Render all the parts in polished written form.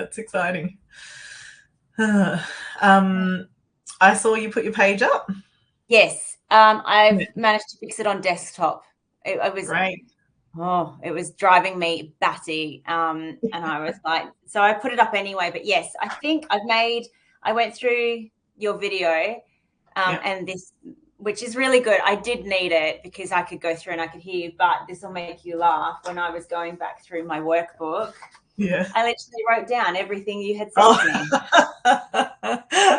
That's exciting. I saw you put your page up. Yes, I've managed to fix it on desktop. It was Great. Oh, it was driving me batty. And I was like, so I put it up anyway. But yes, I think I went through your video and this, which is really good. I did need it because I could go through and I could hear you, but this will make you laugh. When I was going back through my workbook, I literally wrote down everything you had said to me.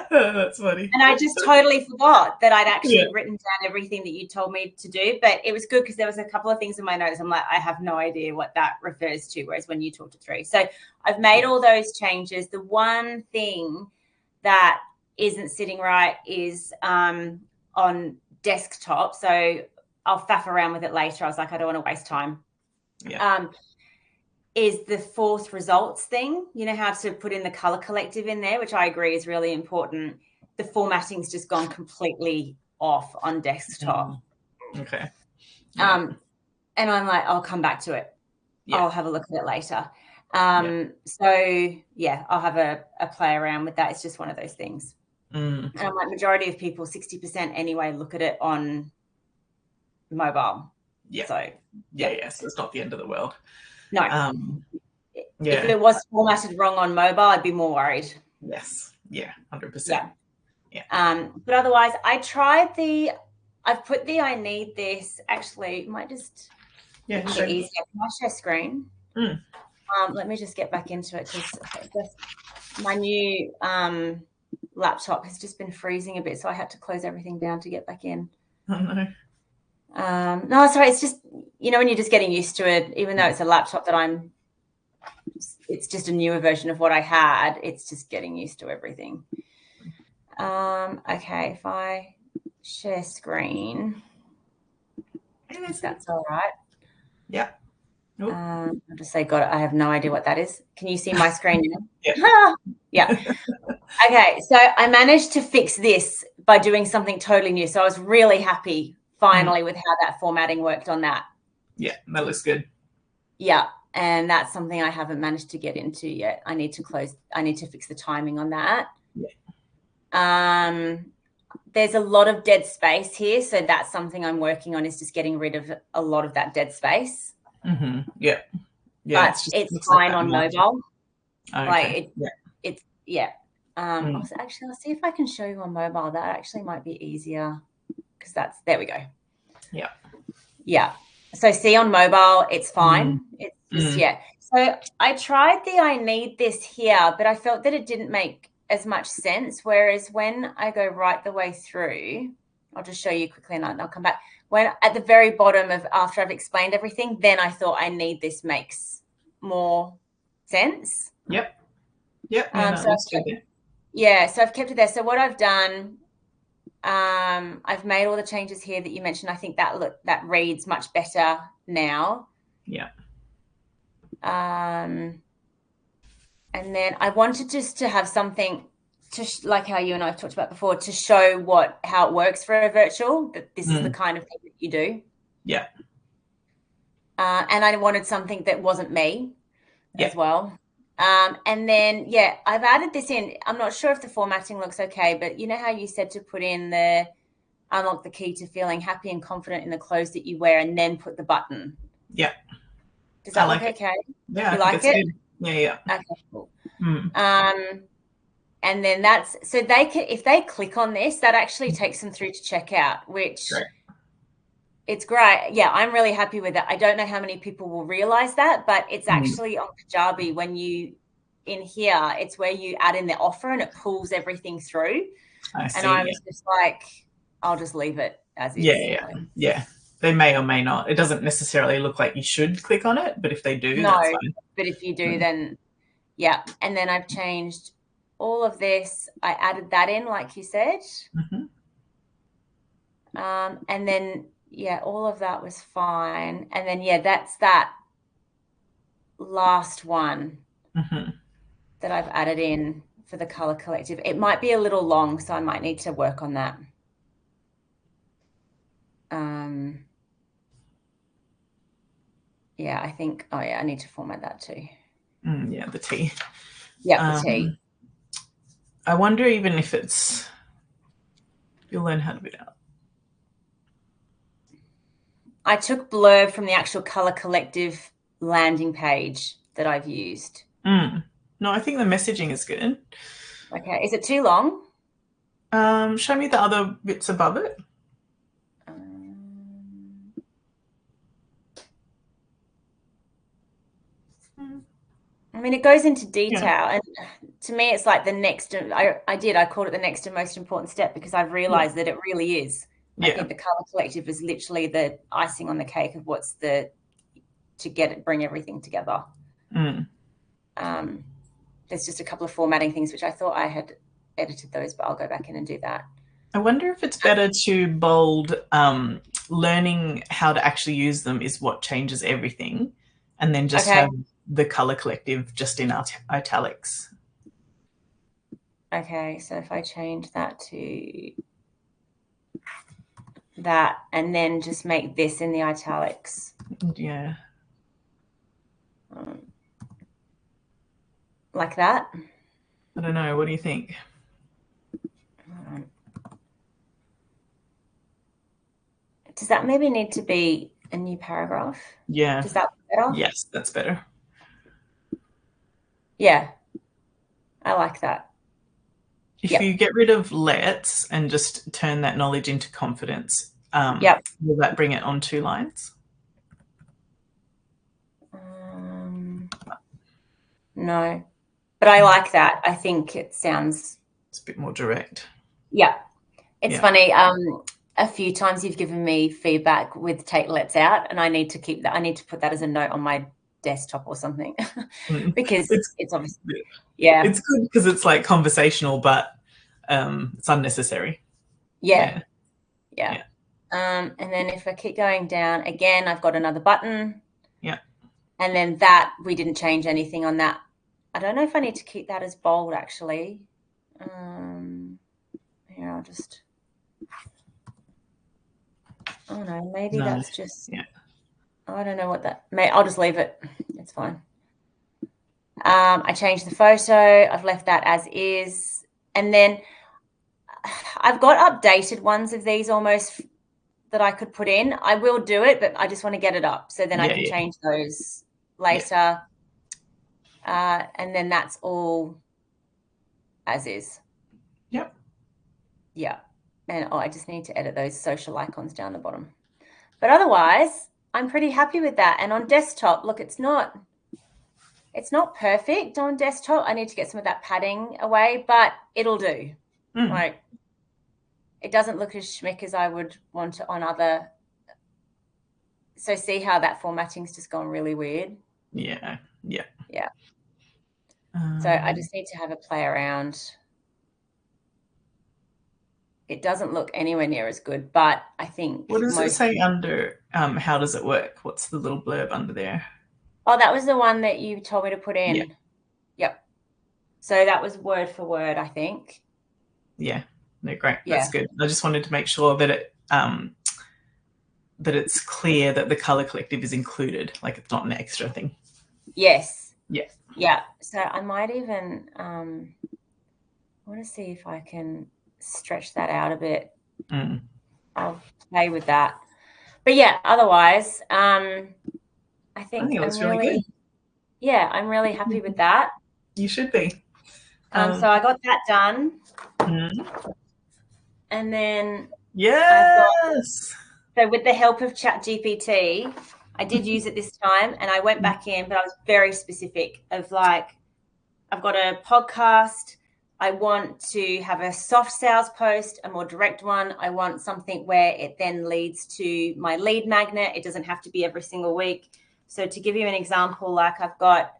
That's funny. And I just totally forgot that I'd actually written down everything that you told me to do. But it was good because there was a couple of things in my notes. I'm like, I have no idea what that refers to, whereas when you talked it through. So I've made all those changes. The one thing that isn't sitting right is on desktop. So I'll faff around with it later. I was like, I don't want to waste time. Is the forced results thing. You know how to put in the color collective in there, which I agree is really important. The formatting's just gone completely off on desktop. Okay. And I'm like, I'll come back to it. I'll have a look at it later. So yeah, I'll have a play around with that. It's just one of those things. And I'm like, majority of people, 60% anyway, look at it on mobile. Yeah. So So it's not the end of the world. No. If it was formatted wrong on mobile, I'd be more worried. Yes. Yeah. 100%. But otherwise, I've put the I need this. Actually, might just make it easier. Can I share screen? Let me just get back into it because my new laptop has just been freezing a bit, so I had to close everything down to get back in. Oh no. No, sorry. It's just, when you're just getting used to it, even though it's a laptop that it's just a newer version of what I had. It's just getting used to everything. Okay. If I share screen, if that's all right. Yeah. I'll just say, got it. I have no idea what that is. Can you see my screen now? Yeah. Okay. So I managed to fix this by doing something totally new. So I was really happy finally with how that formatting worked on that. Yeah, that looks good. Yeah. And that's something I haven't managed to get into yet. I need to fix the timing on that. Yeah. There's a lot of dead space here. So that's something I'm working on, is just getting rid of a lot of that dead space. Yeah. But it's fine on mobile. Okay. I'll see if I can show you on mobile. That actually might be easier because there we go. Yeah. Yeah. So see, on mobile, it's fine. It's just, So I tried the I need this here, but I felt that it didn't make as much sense. Whereas when I go right the way through, I'll just show you quickly and I'll come back. When at the very bottom after I've explained everything, then I thought I need this makes more sense. Yep. So I've kept it there. So what I've done, I've made all the changes here that you mentioned. I think that reads much better now. Yeah. And then I wanted just to have something like how you and I have talked about before, to show how it works for a virtual, that this is the kind of thing that you do. Yeah. And I wanted something that wasn't me as well. And then, I've added this in. I'm not sure if the formatting looks okay, but you know how you said to put in the unlock the key to feeling happy and confident in the clothes that you wear, and then put the button. Yeah. Does that look okay? Yeah. You like it? Good. Yeah. Okay, cool. And then if they click on this, that actually takes them through to checkout, which it's great. Yeah, I'm really happy with it. I don't know how many people will realize that, but it's actually on Kajabi, in here, it's where you add in the offer and it pulls everything through. I see, I was just like, I'll just leave it as is. Yeah. They may or may not. It doesn't necessarily look like you should click on it, but if they do, that's fine. But if you do, then yeah. And then I've changed all of this. I added that in, like you said. And then, all of that was fine. And then, that's that last one that I've added in for the color collective. It might be a little long, so I might need to work on that. I think, I need to format that too. The T. Yeah, the T. I wonder even if you'll learn how to do that. I took blurb from the actual Colour Collective landing page that I've used. No, I think the messaging is good. Okay, is it too long? Show me the other bits above it. I mean, it goes into detail, Yeah. and to me, it's like the next. I called it the next and most important step because I've realised that it really is. I Yeah. think the Colour Collective is literally the icing on the cake of bring everything together. There's just a couple of formatting things which I thought I had edited those, but I'll go back in and do that. I wonder if it's better to bold. Learning how to actually use them is what changes everything, and then just have the Colour Collective just in italics. Okay, so if I change that to that and then just make this in the italics. Yeah. Like that? I don't know. What do you think? Does that maybe need to be a new paragraph? Yeah. Does that look better? Yes, that's better. Yeah. I like that. If you get rid of let's and just turn that knowledge into confidence, will that bring it on 2 lines? No. But I like that. I think it sounds... It's a bit more direct. Yeah. It's funny. A few times you've given me feedback with take let's out, and I need to keep that. I need to put that as a note on my desktop or something because it's obviously, it's good because it's like conversational, but it's unnecessary. Yeah. And then if I keep going down again, I've got another button. Yeah. And then that, we didn't change anything on that. I don't know if I need to keep that as bold actually. Here, I'll just... Oh no, maybe that's just... I don't know what that... I'll just leave it. It's fine. I changed the photo. I've left that as is. And then I've got updated ones of these almost that I could put in. I will do it, but I just want to get it up. So then I can change those later. And then that's all as is. Yep. Yeah. And I just need to edit those social icons down the bottom. But otherwise, I'm pretty happy with that. And on desktop, look, it's not perfect on desktop. I need to get some of that padding away, but it'll do. Like, it doesn't look as schmick as I would want it on other. So see how that formatting's just gone really weird? Yeah. So I just need to have a play around. It doesn't look anywhere near as good, but I think... What does it say under how does it work? What's the little blurb under there? Oh, that was the one that you told me to put in. Yep. So that was word for word, I think. Yeah. No, great. That's good. I just wanted to make sure that that it's clear that the Colour Collective is included, like it's not an extra thing. Yes. Yeah. So I might even I want to see if I can stretch that out a bit. I'll play with that. But yeah, otherwise, I think it looks really good. Yeah, I'm really happy with that. You should be. So I got that done. And then so with the help of ChatGPT, I did use it this time, and I went back in, but I was very specific of like, I've got a podcast. I want to have a soft sales post, a more direct one. I want something where it then leads to my lead magnet. It doesn't have to be every single week. So to give you an example, like I've got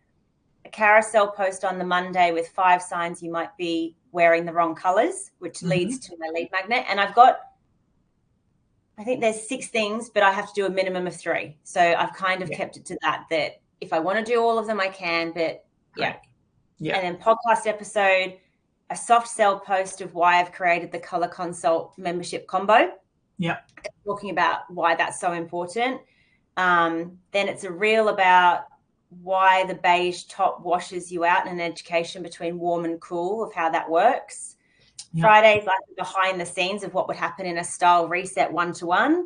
a carousel post on the Monday with 5 signs you might be wearing the wrong colors, which leads to my lead magnet. And I've got, I think there's 6 things, but I have to do a minimum of 3. So I've kind of kept it to that if I want to do all of them, I can, but yeah. And then podcast episode, a soft sell post of why I've created the Colour Consult membership combo. Talking about why that's so important. Then it's a reel about why the beige top washes you out, and an education between warm and cool of how that works. Yep. Friday's like behind the scenes of what would happen in a style reset 1-to-1.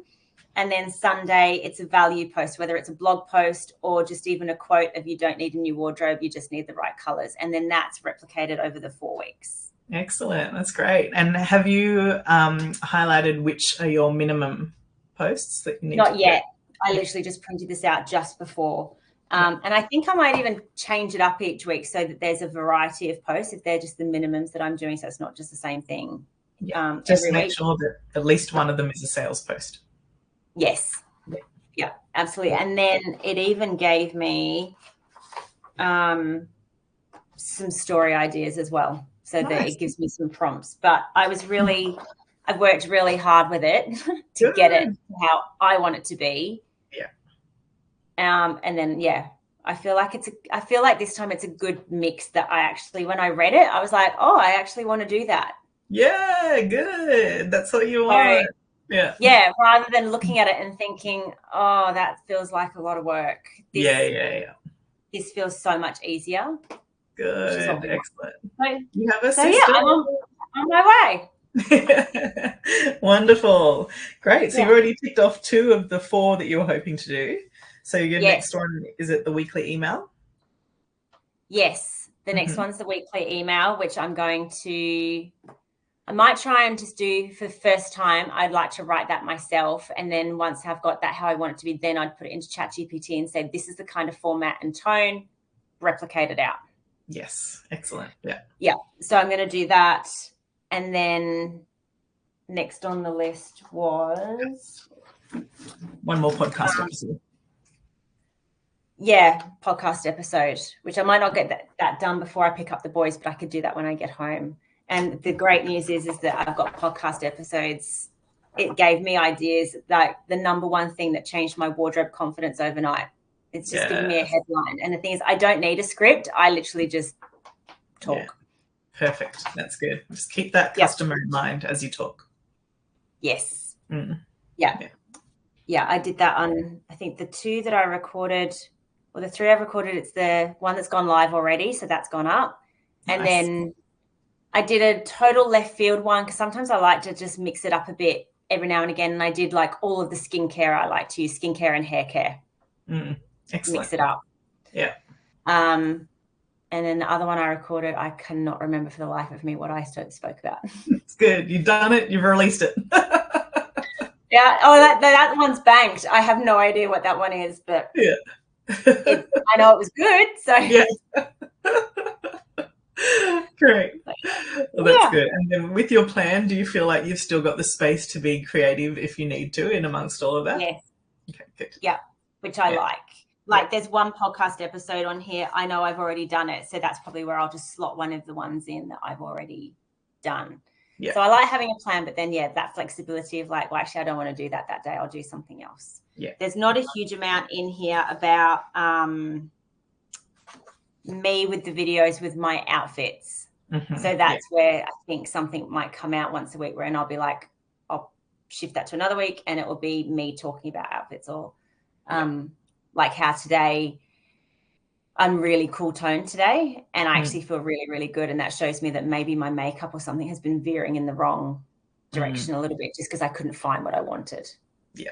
And then Sunday, it's a value post, whether it's a blog post or just even a quote of you don't need a new wardrobe, you just need the right colors. And then that's replicated over the 4 weeks. Excellent. That's great. And have you highlighted which are your minimum posts that you need? Not yet. I literally just printed this out just before. And I think I might even change it up each week so that there's a variety of posts if they're just the minimums that I'm doing. So it's not just the same thing. Yeah. Just make sure that at least one of them is a sales post. Yes. Yeah, absolutely. And then it even gave me some story ideas as well. So that it gives me some prompts. But I've worked really hard with it to get it how I want it to be. Yeah. And then, I feel like this time it's a good mix that I actually, when I read it, I was like, oh, I actually want to do that. Yeah, good. That's what you want. Yeah. Yeah. Rather than looking at it and thinking, oh, that feels like a lot of work. This feels so much easier. Good. Excellent. So, you have a system. So yeah, I'm on my way. Wonderful. Great. So you've already ticked off 2 of the 4 that you were hoping to do. So your next one, is it the weekly email? Yes. The next one's the weekly email, which I might try and just do for the first time. I'd like to write that myself. And then once I've got that how I want it to be, then I'd put it into ChatGPT and say, this is the kind of format and tone, replicate it out. Yes. Excellent. Yeah. Yeah. So I'm going to do that. And then next on the list was one more podcast episode. Yeah, podcast episode, which I might not get that done before I pick up the boys, but I could do that when I get home. And the great news is that I've got podcast episodes. It gave me ideas, like the number one thing that changed my wardrobe confidence overnight. It's just giving me a headline. And the thing is, I don't need a script. I literally just talk. Yeah. Perfect. That's good. Just keep that customer in mind as you talk. Yes. Yeah, I did that on, I think the 2 that I recorded, or the 3 I've recorded, it's the one that's gone live already. So that's gone up. Nice. And then I did a total left field one because sometimes I like to just mix it up a bit every now and again. And I did like all of the skincare. I like to use skincare and hair care. Excellent. Mix it up. Yeah. And then the other one I recorded, I cannot remember for the life of me what I spoke about. It's good. You've done it. You've released it. Yeah. Oh, that one's banked. I have no idea what that one is, but I know it was good. So yeah. Great. Well, that's good. And then with your plan, do you feel like you've still got the space to be creative if you need to in amongst all of that? Yes. Okay, good. Yeah, which I like. Like there's one podcast episode on here. I know I've already done it. So that's probably where I'll just slot one of the ones in that I've already done. Yeah. So I like having a plan, but then, that flexibility of like, well, actually, I don't want to do that day. I'll do something else. Yeah. There's not a huge amount in here about me with the videos with my outfits. So that's where I think something might come out once a week and I'll be like, I'll shift that to another week and it will be me talking about outfits or like how today I'm really cool toned today and I actually feel really, really good. And that shows me that maybe my makeup or something has been veering in the wrong direction a little bit just because I couldn't find what I wanted. Yeah.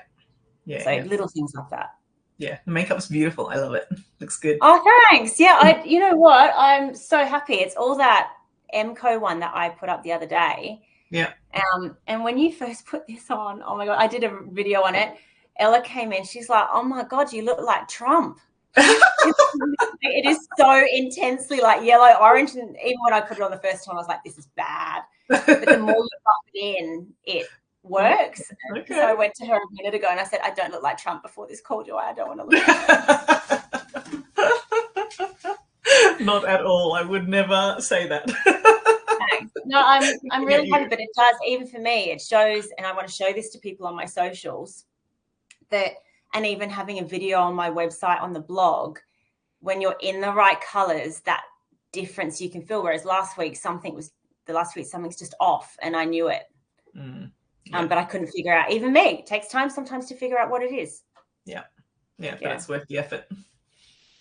Yeah. So little things like that. Yeah. The makeup's beautiful. I love it. Looks good. Oh, thanks. Yeah. You know what? I'm so happy. It's all that MCO one that I put up the other day. Yeah. And when you first put this on, oh my God, I did a video on it. Ella came in. She's like, oh my God, you look like Trump. It is so intensely like yellow, orange. And even when I put it on the first time, I was like, this is bad. But the more you pop it in, it works. Okay. So I went to her a minute ago and I said, I don't look like Trump before this call, do I? I don't want to look like Trump. Not at all. I would never say that. No, I'm really happy, but it does, even for me, it shows, and I want to show this to people on my socials, that, and even having a video on my website, on the blog, when you're in the right colors, that difference you can feel. Whereas last week something's just off and I knew it. But I couldn't figure out, even me, it takes time sometimes to figure out what it is. Yeah. But it's worth the effort.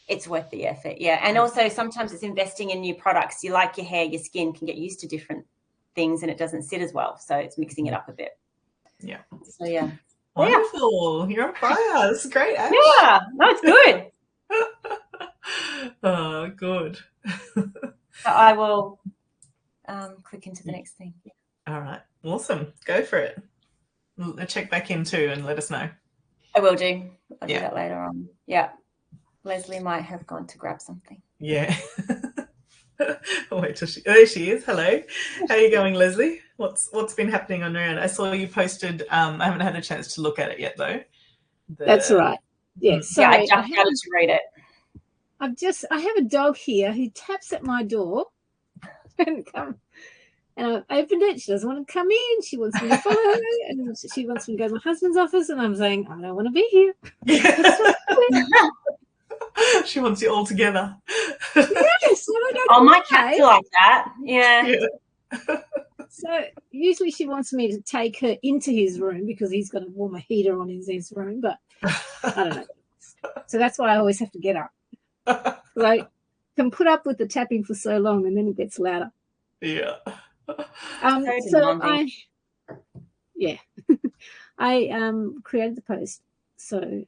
It's worth the effort, yeah. And also sometimes it's investing in new products. You like your hair, your skin can get used to different things and it doesn't sit as well. So it's mixing it up a bit. Yeah. So, yeah. Wonderful. You're on fire. This is great, Ash. Yeah. No, it's good. Oh, good. So I will click into the next thing. All right. Awesome. Go for it. Check back in too and let us know. I will do. I'll do that later on. Yeah. Leslie might have gone to grab something. Yeah. Wait till there she is. Hello. How are you going, Leslie? What's been happening on your end? I saw you posted. I haven't had a chance to look at it yet, though. That's right. Yeah. Sorry, I jumped out to read it. I have a dog here who taps at my door and I've opened it. She doesn't want to come in. She wants me to follow her, and she wants me to go to my husband's office. And I'm saying, I don't want to be here. She wants you all together. Yes. My cats are like that. Yeah. So usually she wants me to take her into his room because he's got a warmer heater on in his room, but I don't know. So that's why I always have to get up. I can put up with the tapping for so long, and then it gets louder. Yeah. I created the post, so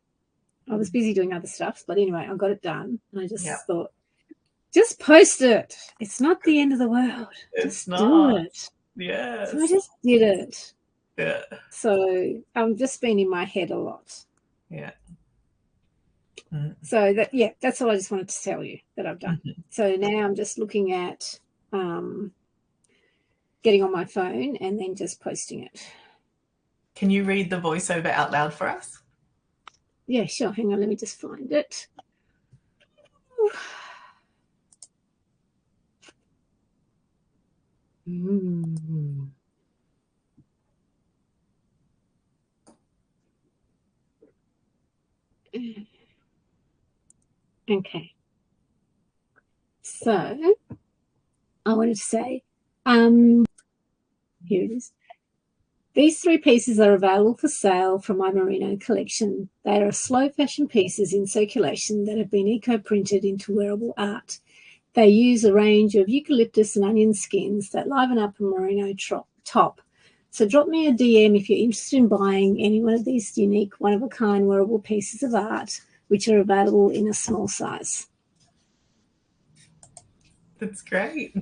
I was busy doing other stuff, but anyway, I got it done, and I just thought, just post it. It's not the end of the world. It's not. Do it. Yes. So I just did it. Yeah. So I'm just been in my head a lot. Yeah. So that's all I just wanted to tell you that I've done. So now I'm just looking at getting on my phone and then just posting it. Can you read the voiceover out loud for us? Yeah, sure. Hang on, let me just find it. Okay. So I wanted to say, here it is. These 3 pieces are available for sale from my merino collection. They are slow fashion pieces in circulation that have been eco-printed into wearable art. They use a range of eucalyptus and onion skins that liven up a merino top. So drop me a DM if you're interested in buying any one of these unique, one-of-a-kind wearable pieces of art, which are available in a small size. That's great.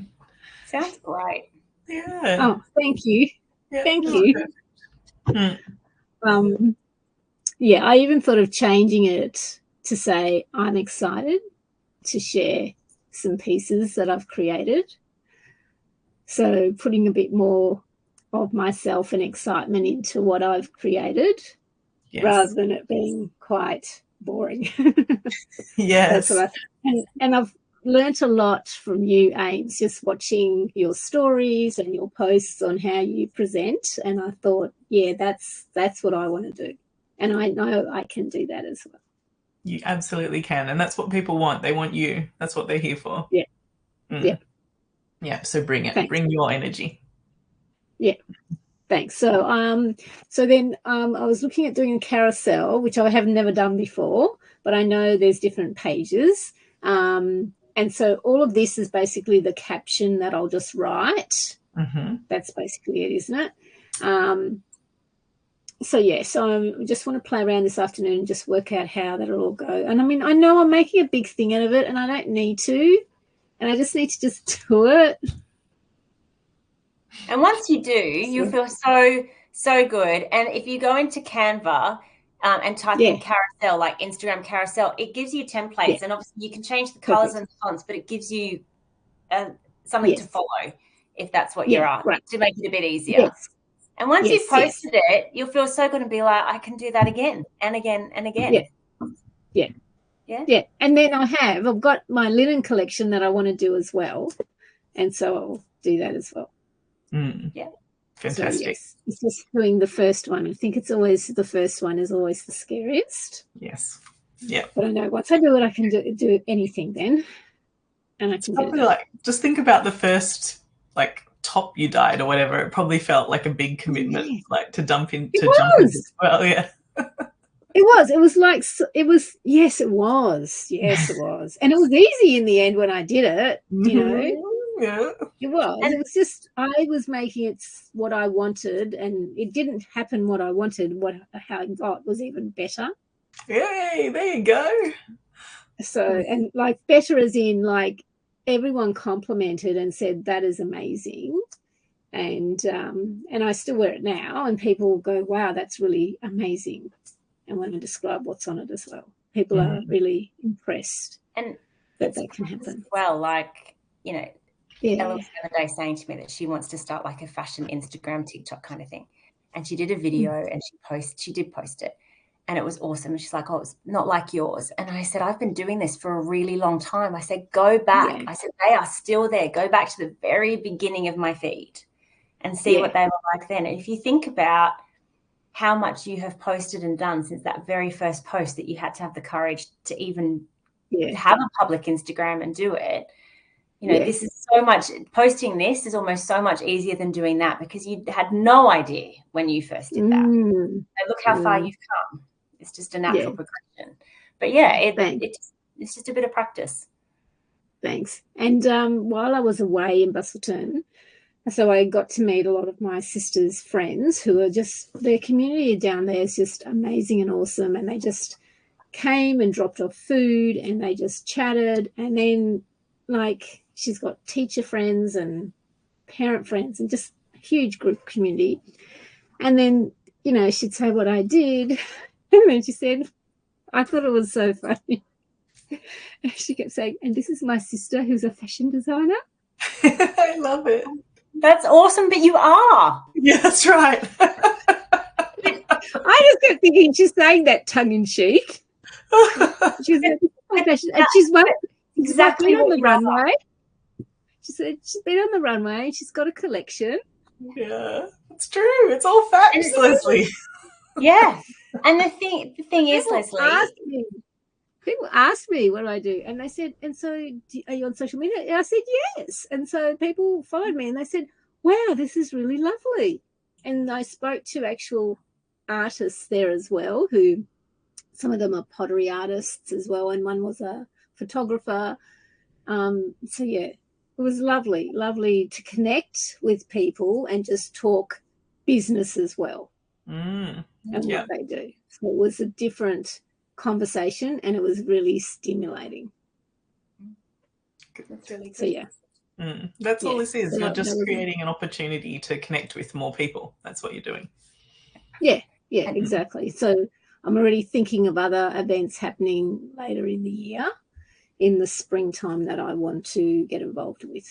Sounds great. Yeah. Oh, thank you. Yeah, thank you. I even thought of changing it to say I'm excited to share some pieces that I've created. So putting a bit more of myself and excitement into what I've created rather than it being quite boring. Yes. That's what and I've learnt a lot from you, Ames, just watching your stories and your posts on how you present, and I thought, that's what I want to do, and I know I can do that as well. You absolutely can, and that's what people want. They want you. That's what they're here for. So bring it. Thanks. Bring your energy. Thanks. So then I was looking at doing a carousel, which I have never done before, but I know there's different pages. And so all of this is basically the caption that I'll just write. That's basically it, isn't it? So I just want to play around this afternoon and just work out how that'll all go. And I mean, I know I'm making a big thing out of it and I don't need to, and I just need to just do it. And once you do, you'll feel so good. And if you go into Canva and type in carousel, like Instagram carousel, it gives you templates. And obviously you can change the colors and fonts, but it gives you something to follow if that's what you're after, to make it a bit easier. And once you've posted it, you'll feel so good and be like, I can do that again and again and again. Yeah. And then I've got my linen collection that I want to do as well. And so I'll do that as well. Yeah. Fantastic. So, it's just doing the first one. I think it's always the first one is always the scariest. Yes. Yeah. But I know once I do it, I can do anything then. And I can do it. Just think about the first top you dyed or whatever. It probably felt like a big commitment, to jump into as well. Yeah. It was like, it was, yes, it was. Yes, it was. And it was easy in the end when I did it, you know. Yeah. It was. It was just, I was making it what I wanted, and it didn't happen what I wanted. How I got was even better. Yay, there you go. So, and like better as in like everyone complimented and said, that is amazing. And I still wear it now, and people go, wow, that's really amazing. And when I describe what's on it as well, people are really impressed and that can happen. Well, like, you know, yeah. Ella was the other day saying to me that she wants to start like a fashion Instagram, TikTok kind of thing. And she did a video and she did post it. And it was awesome. And she's like, oh, it's not like yours. And I said, I've been doing this for a really long time. I said, go back. Yeah. I said, they are still there. Go back to the very beginning of my feed and see what they were like then. And if you think about how much you have posted and done since that very first post that you had to have the courage to even have a public Instagram and do it, you know, this is so much, posting this is almost so much easier than doing that, because you had no idea when you first did that. And look how far you've come. It's just a natural progression. But yeah, it's just a bit of practice. Thanks. And while I was away in Busselton, so I got to meet a lot of my sister's friends who are just, their community down there is just amazing and awesome. And they just came and dropped off food and they just chatted. And then, like, she's got teacher friends and parent friends and just a huge group community. And then, you know, she'd say what I did. And then she said, I thought it was so funny. And she kept saying, and this is my sister who's a fashion designer. I love it. That's awesome, but you are. Yeah, that's right. I just kept thinking she's saying that tongue in cheek. She's exactly on the runway. She said she's been on the runway. She's got a collection. Yeah, it's true. It's all facts, Leslie. Yeah, and the thing is, Leslie. People ask me what do I do, and they said, and so are you on social media? And I said yes, and so people followed me, and they said, wow, this is really lovely. And I spoke to actual artists there as well, who some of them are pottery artists as well, and one was a photographer. So yeah, it was lovely to connect with people and just talk business as well, and what they do. So it was a different conversation, and it was really stimulating. That's really good. So yeah. That's all this is. You're just creating an opportunity to connect with more people. That's what you're doing. Yeah, exactly. So I'm already thinking of other events happening later in the year, in the springtime, that I want to get involved with.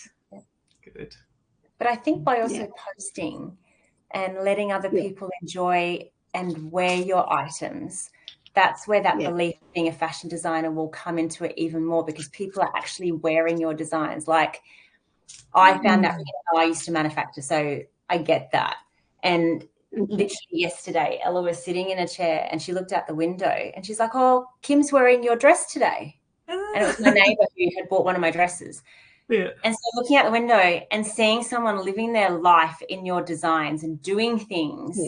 Good. But I think by also posting and letting other people enjoy and wear your items, that's where that belief of being a fashion designer will come into it even more, because people are actually wearing your designs. Like, I found that I used to manufacture, so I get that. And literally yesterday, Ella was sitting in a chair and she looked out the window and she's like, oh, Kim's wearing your dress today. And it was my neighbour who had bought one of my dresses. Yeah. And so looking out the window and seeing someone living their life in your designs and doing things,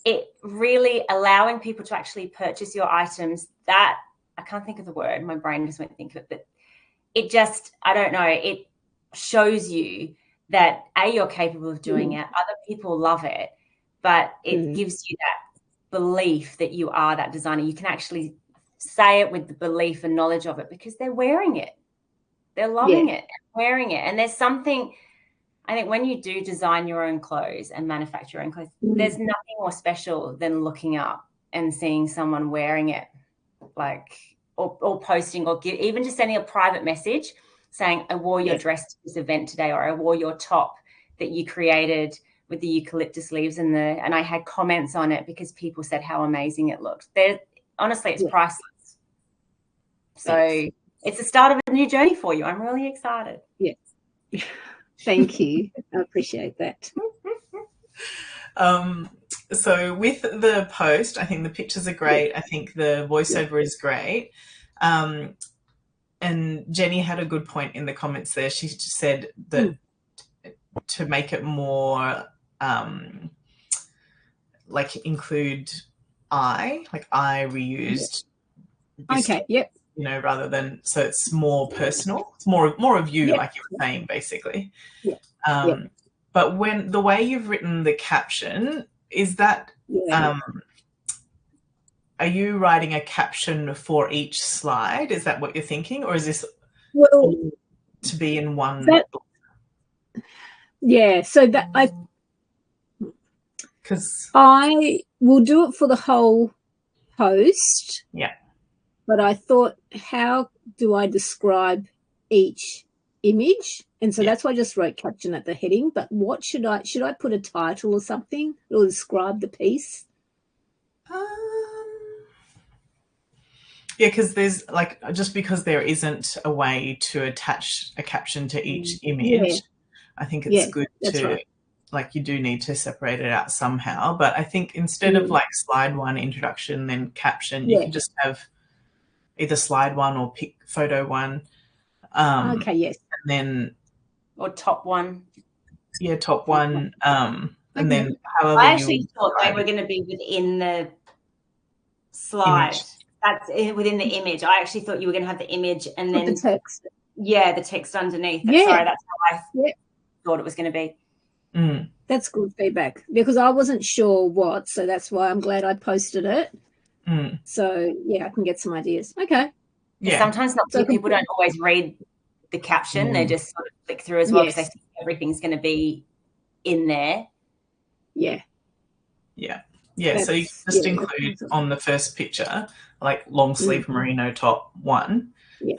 it really allowing people to actually purchase your items, that, I can't think of the word, my brain just went to think of it, but it just, I don't know, it shows you that you're capable of doing it, other people love it, but it gives you that belief that you are that designer. You can actually say it with the belief and knowledge of it because they're wearing it, they're loving it and wearing it. And there's something, I think, when you do design your own clothes and manufacture your own clothes, there's nothing more special than looking up and seeing someone wearing it, like, or posting, or even just sending a private message saying, I wore your dress to this event today, or I wore your top that you created with the eucalyptus leaves and I had comments on it because people said how amazing it looked. Honestly, it's priceless. So it's the start of a new journey for you. I'm really excited. Yes. Thank you. I appreciate that. So with the post, I think the pictures are great. I think the voiceover is great. And Jenny had a good point in the comments there. She just said that to make it more like include I reused this, Okay, yep. you know, rather than, so it's more personal. It's more of you, Yep. like you were saying, basically. Yeah. But when the way you've written the caption, is that are you writing a caption for each slide? Is that what you're thinking, or is this to be in one? So that I will do it for the whole post. Yeah. But I thought, how do I describe each image? And so that's why I just wrote caption at the heading. But what should I put a title or something or describe the piece? Yeah, because there's just because there isn't a way to attach a caption to each image, I think it's good to you do need to separate it out somehow. But I think instead of slide 1 introduction then caption, you can just have either slide 1 or pick photo 1. Okay, yes. And then or top 1. Yeah, top 1. And then however I actually thought they were going to be within the slide. That's within the image. I actually thought you were going to have the image and then the text. Yeah, the text underneath. Yeah. Sorry, that's how I thought it was going to be. That's good feedback because I wasn't sure what, so that's why I'm glad I posted it. So I can get some ideas. Okay. Yeah. Sometimes people don't always read the caption; they just sort of flick through as well because they think everything's going to be in there. Yeah. So you just include on the first picture long sleeve merino top 1,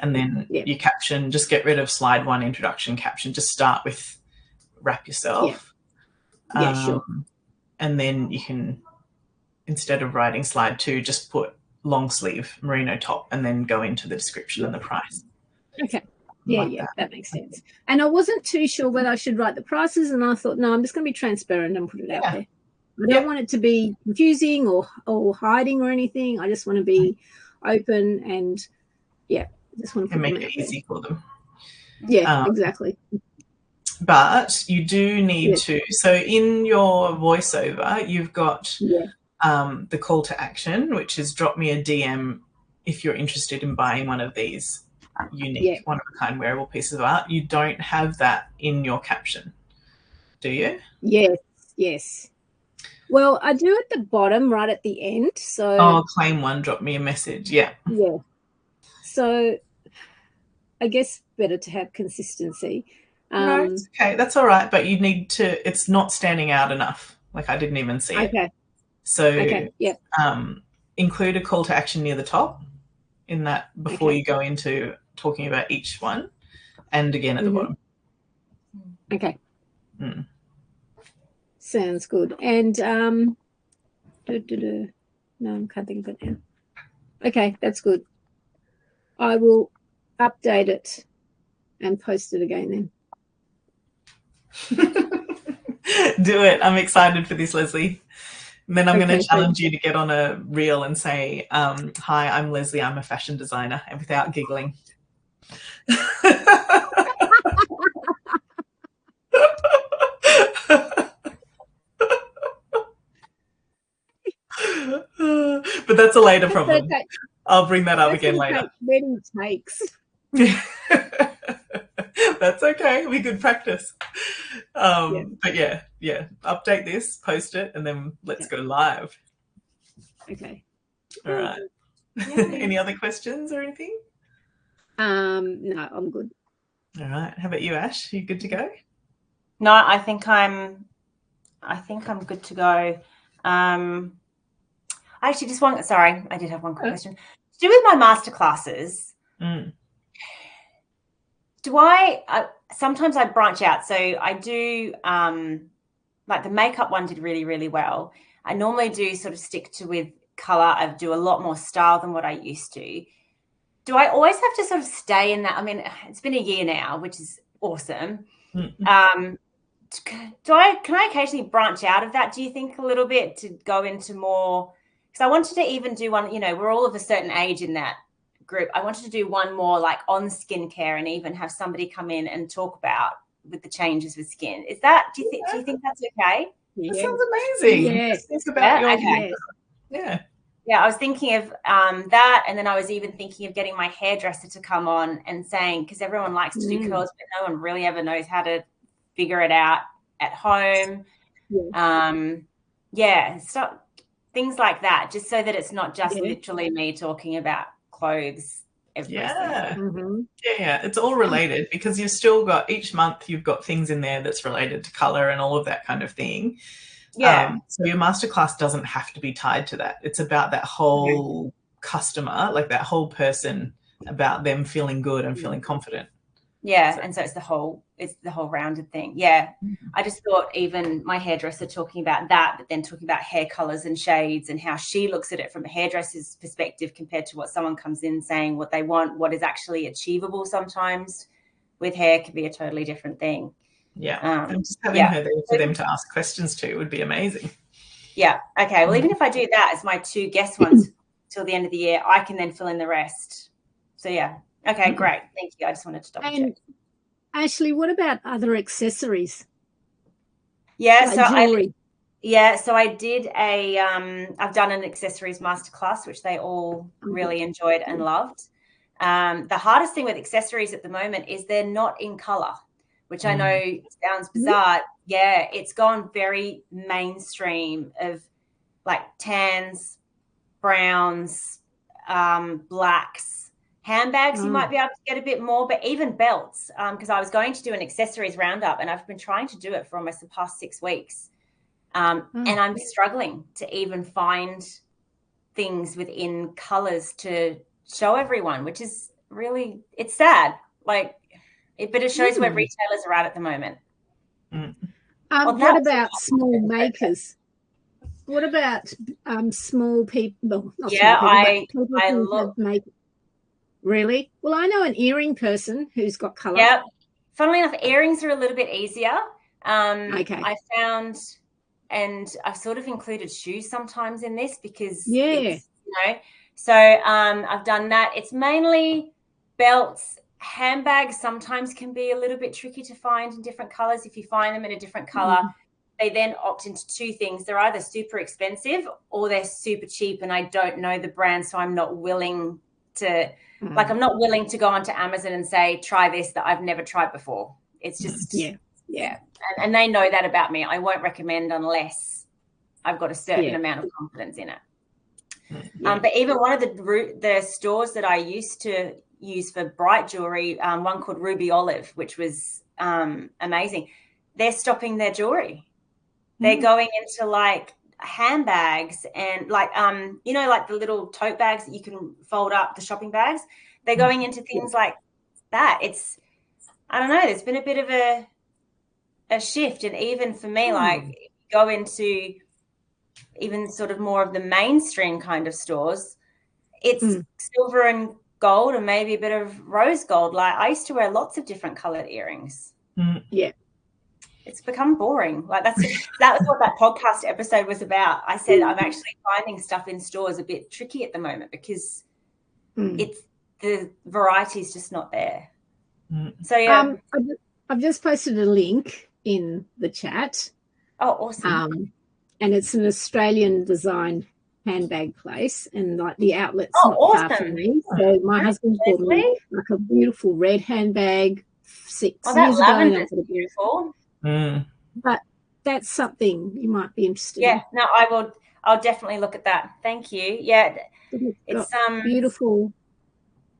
and then you caption. Just get rid of slide 1 introduction caption. Just start with wrap yourself. Sure. And then you can, instead of writing slide 2, just put long sleeve merino top and then go into the description and the price. Okay. That makes sense. And I wasn't too sure whether I should write the prices, and I thought, no, I'm just going to be transparent and put it out there. I don't want it to be confusing or hiding or anything. I just want to be open and just want to make it easy for them. Yeah, exactly. But you do need to. So in your voiceover, you've got the call to action, which is drop me a DM if you're interested in buying one of these unique, one-of-a-kind wearable pieces of art. You don't have that in your caption, do you? Yes. Well, I do at the bottom, right at the end. So claim one, drop me a message. Yeah. So I guess better to have consistency. No, it's okay. That's all right. But you need to. It's not standing out enough. I didn't even see it. Okay. So include a call to action near the top in that before you go into talking about each one, and again at the bottom. Okay. Sounds good. And no, I can't think of it now. Okay, that's good. I will update it and post it again then. Do it. I'm excited for this, Leslie. And then I'm going to challenge you to get on a reel and say, hi, I'm Leslie, I'm a fashion designer, and without giggling. But that's a later problem. Okay. I'll bring that up again later. Many takes. That's okay. It'll be good practice. But update this, post it, and then let's go live. Okay. All right. Any other questions or anything? No, I'm good. All right. How about you, Ash? You good to go? No, I think I'm good to go. I actually just want. Sorry, I did have one quick question. To do with my masterclasses. Do I sometimes I branch out. So I do the makeup one did really, really well. I normally do sort of stick to with color. I do a lot more style than what I used to. Do I always have to sort of stay in that? I mean, it's been a year now, which is awesome. Can I occasionally branch out of that, do you think, a little bit to go into more? Because I wanted to even do one, we're all of a certain age in that group. I wanted to do one more on skincare and even have somebody come in and talk about with the changes with skin. Is that, do you think that's okay? That sounds amazing. Yes. Think about your okay. Yeah. Yeah, I was thinking of that, and then I was even thinking of getting my hairdresser to come on and saying, because everyone likes to do curls, but no one really ever knows how to figure it out at home. So things like that, just so that it's not just literally me talking about clothes every season. Yeah, it's all related, because you've still got, each month you've got things in there that's related to color and all of that kind of thing. Yeah. So your masterclass doesn't have to be tied to that. It's about that whole customer, like that whole person, about them feeling good and feeling confident. Yeah, and so it's the whole rounded thing. Yeah. I just thought even my hairdresser talking about that, but then talking about hair colors and shades and how she looks at it from a hairdresser's perspective compared to what someone comes in saying what they want, what is actually achievable sometimes with hair could be a totally different thing. Yeah, and just having her there for them to ask questions to would be amazing. Yeah. Okay. Well, even if I do that as my 2 guest ones till the end of the year, I can then fill in the rest. So yeah. Okay, great. Thank you. I just wanted to double check. Ashley, what about other accessories? Yeah, like jewelry. So I did I've done an accessories masterclass, which they all really enjoyed and loved. The hardest thing with accessories at the moment is they're not in color, which I know sounds bizarre. Yeah, it's gone very mainstream of like tans, browns, blacks. Handbags, you might be able to get a bit more, but even belts, because I was going to do an accessories roundup and I've been trying to do it for almost the past 6 weeks. And I'm struggling to even find things within colors to show everyone, which is really, it's sad. But it shows where retailers are at the moment. What about small makers? What about small people? Well, not small people, but people who have makers. Really? Well, I know an earring person who's got colour. Yeah. Funnily enough, earrings are a little bit easier. I found, and I've sort of included shoes sometimes in this because it's, so I've done that. It's mainly belts. Handbags sometimes can be a little bit tricky to find in different colours. If you find them in a different colour, they then opt into 2 things. They're either super expensive or they're super cheap, and I don't know the brand, so I'm not willing to I'm not willing to go onto Amazon and say, try this that I've never tried before. It's just, And they know that about me. I won't recommend unless I've got a certain amount of confidence in it. But even one of the stores that I used to use for bright jewelry, one called Ruby Olive, which was amazing. They're stopping their jewelry. They're going into like handbags and like the little tote bags that you can fold up, the shopping bags. They're going into things like that. It's, I don't know, there's been a bit of a shift, and even for me, like go into even sort of more of the mainstream kind of stores, it's silver and gold and maybe a bit of rose gold. Like I used to wear lots of different colored earrings. It's become boring. Like that was what that podcast episode was about. I said I'm actually finding stuff in stores a bit tricky at the moment because it's, the variety is just not there. So yeah, I've just posted a link in the chat. Oh, awesome! And it's an Australian design handbag place, and like the outlet's not far from me. So my husband bought me like a beautiful red handbag 6 years ago. And that's beautiful. But that's something you might be interested in. Yeah, no, I'll definitely look at that. Thank you. Yeah, it's beautiful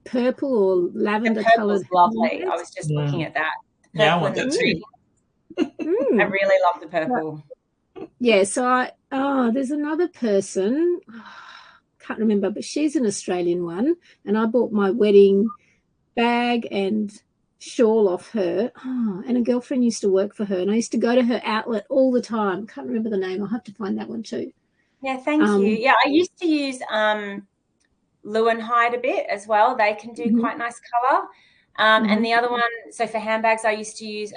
purple or lavender coloured. Lovely. I was just looking at that. Yeah, I want that too. I really love the purple. Yeah, so there's another person, can't remember, but she's an Australian one, and I bought my wedding bag and shawl off her. And a girlfriend used to work for her, and I used to go to her outlet all the time. Can't remember the name. I'll have to find that one too. Yeah, thank you. Yeah, I used to use Leeuwenhoek a bit as well. They can do quite nice colour. And the other one, so for handbags, I used to use,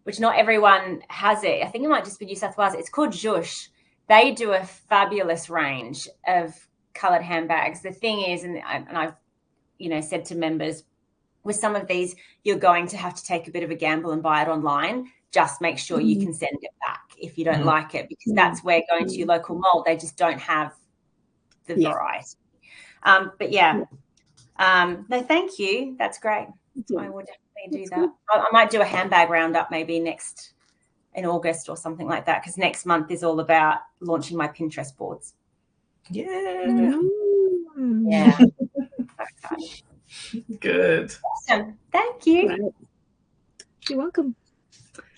which not everyone has it. I think it might just be New South Wales. It's called Zhush. They do a fabulous range of coloured handbags. The thing is, and I've, said to members, with some of these, you're going to have to take a bit of a gamble and buy it online. Just make sure you can send it back if you don't like it, because that's where going to your local mall, they just don't have the variety. But yeah, no, thank you. That's great. I will definitely do that. I might do a handbag roundup maybe in August or something like that, because next month is all about launching my Pinterest boards. Yeah. Yeah. Good. Awesome. Thank you. Right. You're welcome.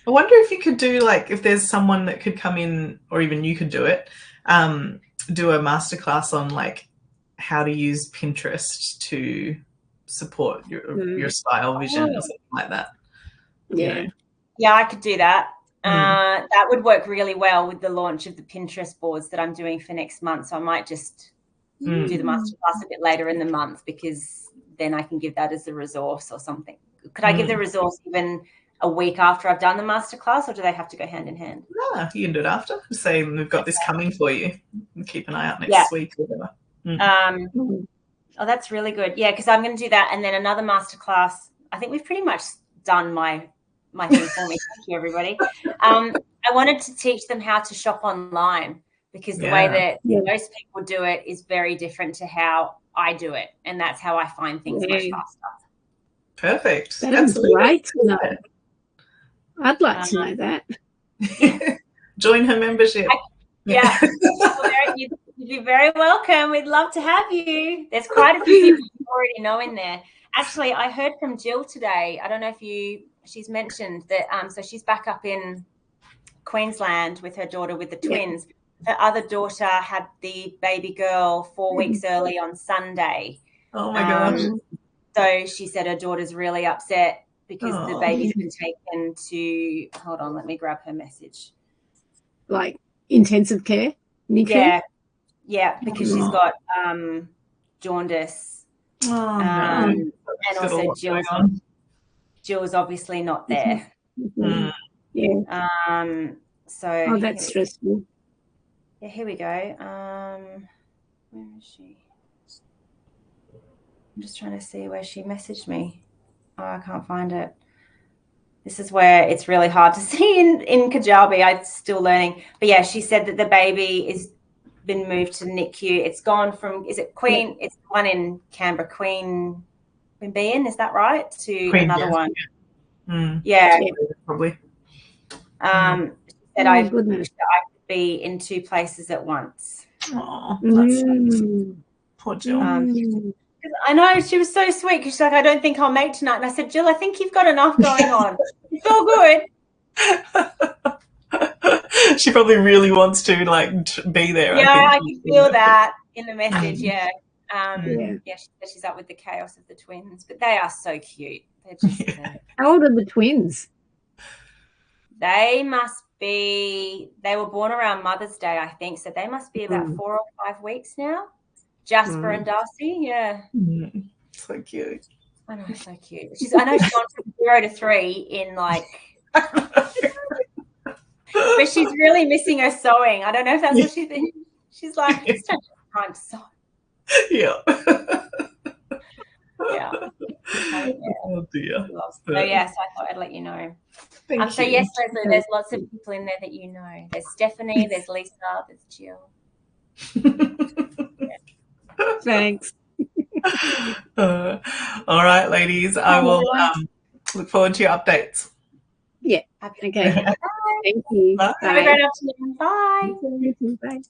I wonder if you could do, like, if there's someone that could come in, or even you could do it, do a masterclass on like how to use Pinterest to support your style vision or something like that. Yeah. Yeah, I could do that. That would work really well with the launch of the Pinterest boards that I'm doing for next month. So I might just do the masterclass a bit later in the month, because then I can give that as a resource or something. Could I give the resource even a week after I've done the masterclass, or do they have to go hand in hand? You can do it after. Say we've got this coming for you. Keep an eye out next week or whatever. Oh, that's really good. Yeah, because I'm going to do that, and then another masterclass. I think we've pretty much done my thing for me. Thank you, everybody. I wanted to teach them how to shop online, because the way that most people do it is very different to how I do it, and that's how I find things much faster. Perfect. That's great to know. I'd like to know that. Join her membership. You'd be very welcome. We'd love to have you. There's quite a few people you already know in there. Actually, I heard from Jill today. I don't know if she's mentioned that. So she's back up in Queensland with her daughter with the twins. Her other daughter had the baby girl 4 weeks early on Sunday. Oh my gosh. So she said her daughter's really upset because the baby's been taken to, hold on, let me grab her message. Like intensive care? Yeah, because she's got jaundice. And also Jill's obviously not there. So that's stressful. Yeah, here we go. Where is she? I'm just trying to see where she messaged me. Oh, I can't find it. This is where it's really hard to see in Kajabi. I'm still learning. But yeah, she said that the baby is been moved to NICU. It's gone from, is it Queen? Yeah. It's the one in Canberra, Queen Bean, is that right? To Queen, another one. Yeah, probably. She said I could be in 2 places at once. Oh, that's poor Jill. I know, she was so sweet, because she's like, I don't think I'll make tonight. And I said, Jill, I think you've got enough going on. It's all good. She probably really wants to be there. Yeah, I can feel that in the message. She said she's up with the chaos of the twins, but they are so cute. They're just How old are the twins? They must be, they were born around Mother's Day, I think, so they must be about 4 or 5 weeks now. Jasper and Darcy, so cute. I know, so cute. I know she's gone from 0 to 3 in but she's really missing her sewing. I don't know if that's what she thinks. She's like, I just don't have time to sew. Yeah. Oh dear. So I thought I'd let you know. Thank you. So yes, Leslie, there's lots of people in there that you know. There's Stephanie, there's Lisa, there's Jill. Thanks. All right, ladies. I will look forward to your updates. Yeah. Okay. Thank you. Bye. Have a great afternoon. Bye. Bye.